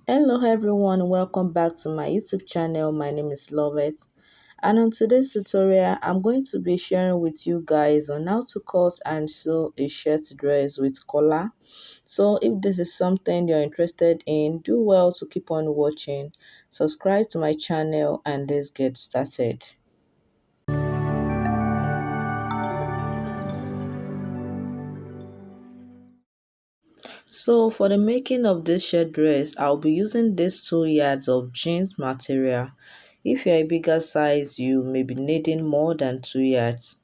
Hello everyone, welcome back to my YouTube channel. My name is Lovett, and on today's tutorial I'm going to be sharing with you guys on how to cut and sew a shirt dress with collar. So if this is something you're interested in, do well to keep on watching. Subscribe to my channel and let's get started. So for the making of this shirt dress, I'll be using these 2 yards of jeans material. If you're a bigger size, you may be needing more than 2 yards.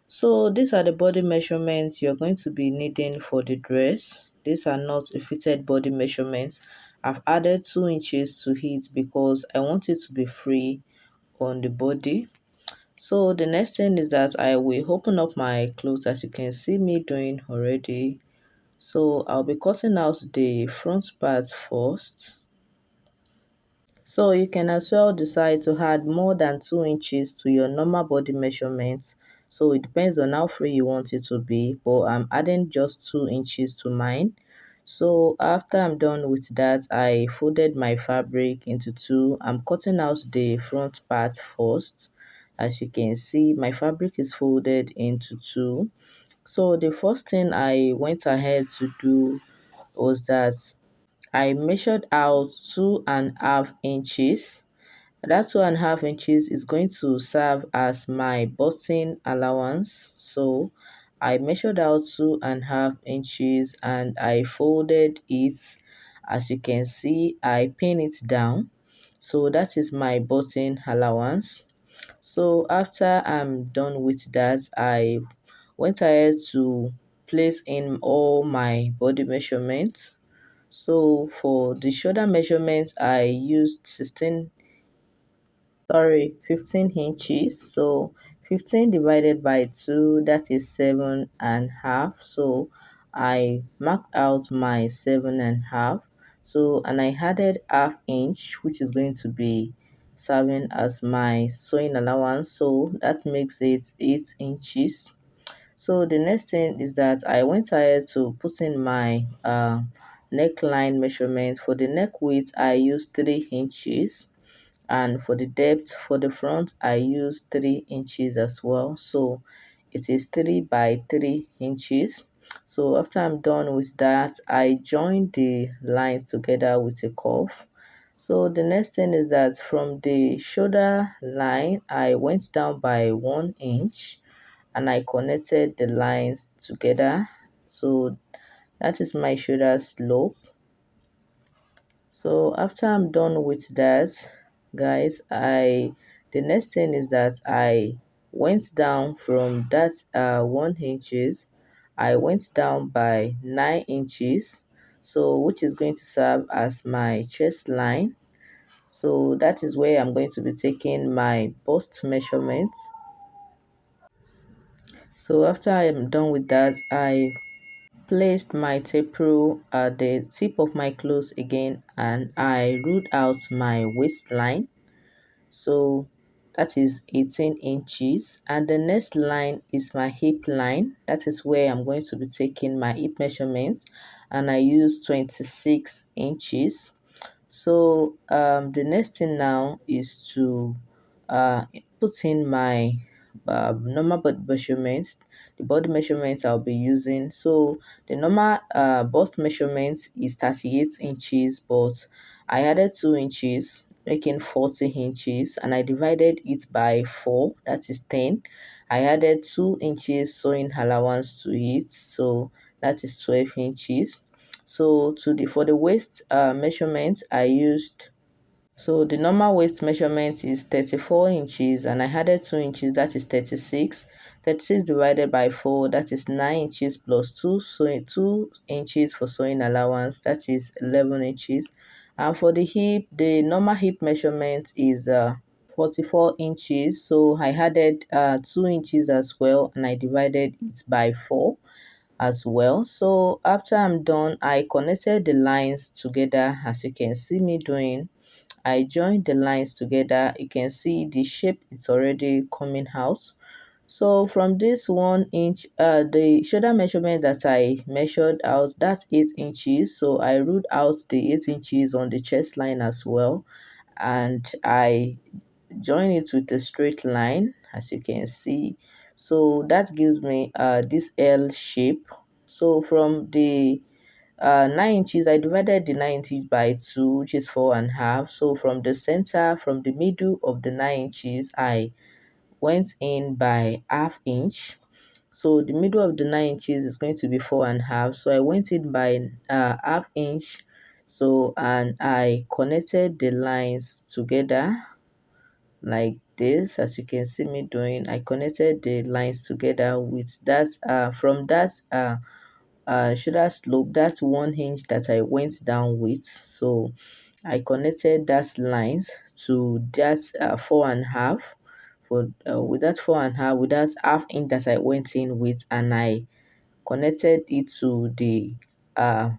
So these are the body measurements you're going to be needing for the dress. These are not a fitted body measurements. I've added 2 inches to it because I want it to be free on the body. So the next thing is that I will open up my clothes as you can see me doing already. So I'll be cutting out the front part first. So you can as well decide to add more than 2 inches to your normal body measurements. So it depends on how free you want it to be, but I'm adding just 2 inches to mine. So after I'm done with that, I folded my fabric into two. I'm cutting out the front part first. As you can see, my fabric is folded into two. So the first thing I went ahead to do was that I measured out 2.5 inches. That 2.5 inches is going to serve as my button allowance. So I measured out 2.5 inches and I folded it. As you can see, I pin it down. So that is my button allowance. So after I'm done with that, I went ahead to place in all my body measurements. So for the shoulder measurement, I used 15 inches. So 15 divided by 2, that is 7.5. So I marked out my 7.5. So, and I added half inch, which is going to be serving as my sewing allowance. So that makes it 8 inches. So the next thing is that I went ahead to put in my neckline measurement. For the neck width, I used 3 inches, and for the depth for the front, I used 3 inches as well. So it is 3 by 3 inches. So after I'm done with that, I join the lines together with a curve. So the next thing is that from the shoulder line, I went down by 1 inch and I connected the lines together. So that is my shoulder slope. So after I'm done with that, guys, the next thing is that I went down from that 1 inches. I went down by 9 inches, so which is going to serve as my chest line. So that is where I'm going to be taking my bust measurements. So after I'm done with that, I placed my tape rule at the tip of my clothes again and I ruled out my waistline. So that is 18 inches, and the next line is my hip line. That is where I'm going to be taking my hip measurement, and I use 26 inches. So the next thing now is to uh, put in my normal body measurements, the body measurements I'll be using. So the normal bust measurement is 38 inches, but I added 2 inches, making 40 inches, and I divided it by 4, that is 10. I added 2 inches sewing allowance to it, so that is 12 inches. So for the waist measurement, I used, so the normal waist measurement is 34 inches and I added 2 inches, that is 36. 36 divided by 4, that is 9 inches plus 2, so 2 inches for sewing allowance, that is 11 inches. And for the hip, the normal hip measurement is 44 inches. So I added 2 inches as well and I divided it by 4 as well. So after I'm done, I connected the lines together as you can see me doing. I joined the lines together. You can see the shape is already coming out. So from this 1 inch, the shoulder measurement that I measured out, that's 8 inches. So I ruled out the 8 inches on the chest line as well, and I join it with a straight line, as you can see. So that gives me this L shape. So from the 9 inches, I divided the 9 inches by 2, which is 4.5. So from the center, from the middle of the 9 inches, I went in by half inch. So the middle of the 9 inches is going to be 4.5. So I went in by half inch. So, and I connected the lines together like this, as you can see me doing. I connected the lines together with that from that shoulder slope, that's 1 inch that I went down with. So I connected that lines to that 4.5, for with that 4.5, with that half inch that I went in with, and I connected it to the uh,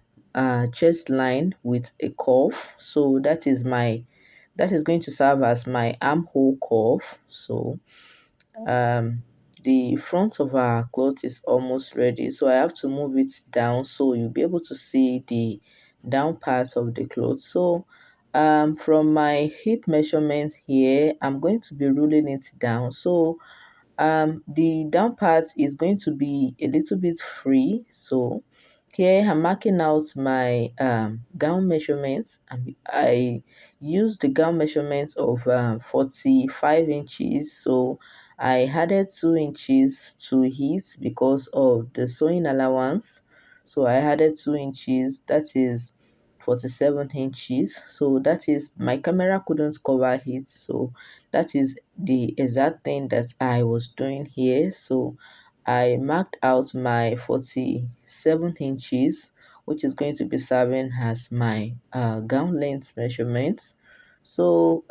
chest line with a curve. So that is going to serve as my armhole curve. So um the front of our cloth is almost ready, so I have to move it down so you'll be able to see the down part of the cloth. So from my hip measurement here, I'm going to be ruling it down. So the down part is going to be a little bit free. So here I'm marking out my gown measurements. I used the gown measurements of 45 inches. So I added 2 inches to it because of the sewing allowance. So I added 2 inches, that is 47 inches. So that is, my camera couldn't cover it. So that is the exact thing that I was doing here. So I marked out my 47 inches, which is going to be serving as my gown length measurements. So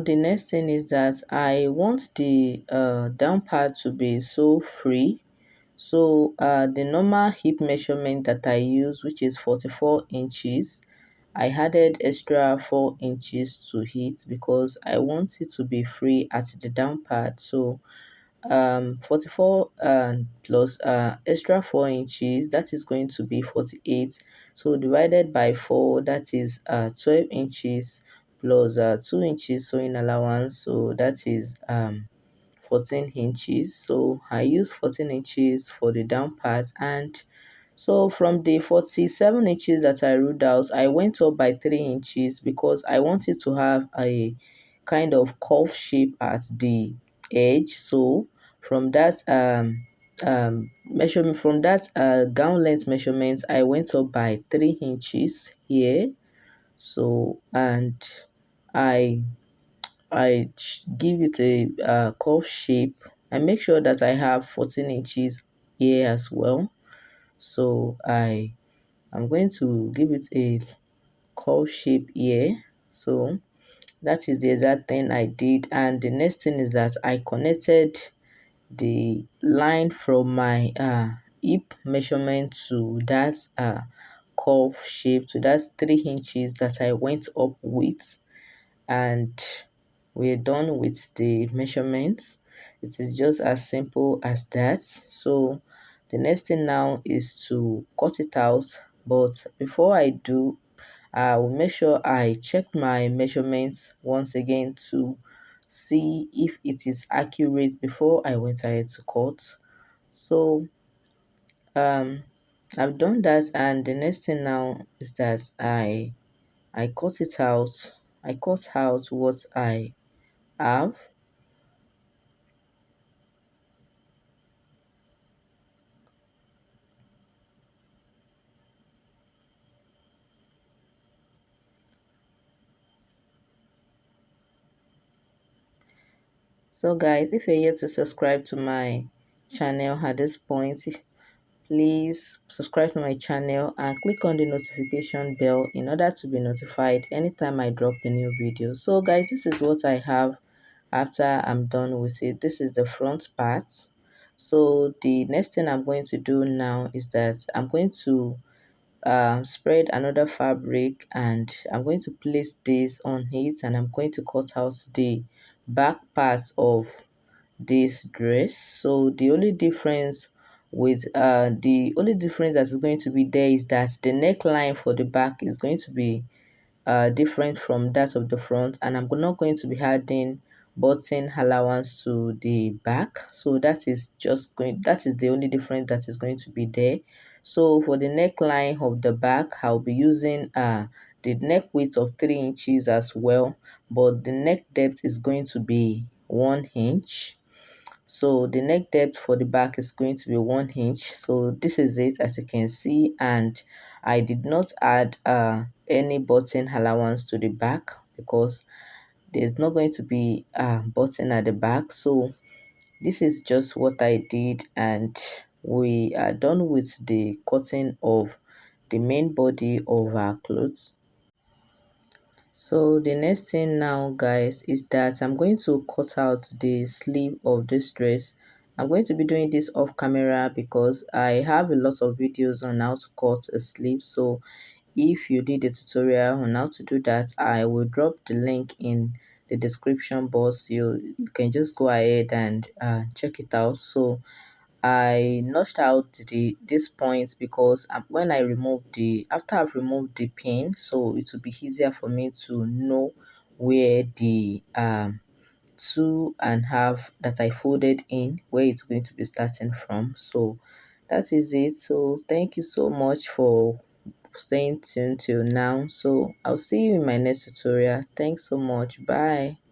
the next thing is that I want the down part to be so free. So the normal hip measurement that I use, which is 44 inches, I added extra 4 inches to it because I want it to be free at the down part. So 44 plus extra 4 inches, that is going to be 48. So divided by 4, that is 12 inches plus 2 inches sewing allowance, so that is 14 inches. So I use 14 inches for the down part. And so from the 47 inches that I ruled out, I went up by 3 inches because I wanted to have a kind of curve shape at the edge. So from that measurement, from that gown length measurement, I went up by 3 inches here. So and I give it a curve shape. I make sure that I have 14 inches here as well. So I'm going to give it a curve shape here. So that is the exact thing I did. And the next thing is that I connected the line from my hip measurement to that curve shape, to that 3 inches that I went up with. And we're done with the measurements. It is just as simple as that. So the next thing now is to cut it out. But before I do, I will make sure I check my measurements once again to see if it is accurate before I went ahead to cut. So um I've done that, and the next thing now is that I cut it out. I cut out what I have. So guys, if you're yet to subscribe to my channel at this point, please subscribe to my channel and click on the notification bell in order to be notified anytime I drop a new video. So guys, this is what I have after I'm done with it. This is the front part. So the next thing I'm going to do now is that I'm going to spread another fabric, and I'm going to place this on it, and I'm going to cut out the back parts of this dress. So the only difference that is going to be there is that the neckline for the back is going to be different from that of the front, and I'm not going to be adding button allowance to the back. So that is the only difference that is going to be there. So for the neckline of the back, I'll be using the neck width of 3 inches as well, but the neck depth is going to be 1 inch. So the neck depth for the back is going to be 1 inch. So this is it, as you can see, and I did not add any button allowance to the back because there's not going to be a button at the back. So this is just what I did, and we are done with the cutting of the main body of our clothes. So the next thing now, guys, is that I'm going to cut out the sleeve of this dress. I'm going to be doing this off camera because I have a lot of videos on how to cut a sleeve. So if you need a tutorial on how to do that, I will drop the link in the description box. You can just go ahead and check it out. So I notched out this point because when I remove the after I've removed the pin, so it will be easier for me to know where the 2.5 that I folded in, where it's going to be starting from. So that is it. So thank you so much for staying tuned till now. So I'll see you in my next tutorial. Thanks so much. Bye.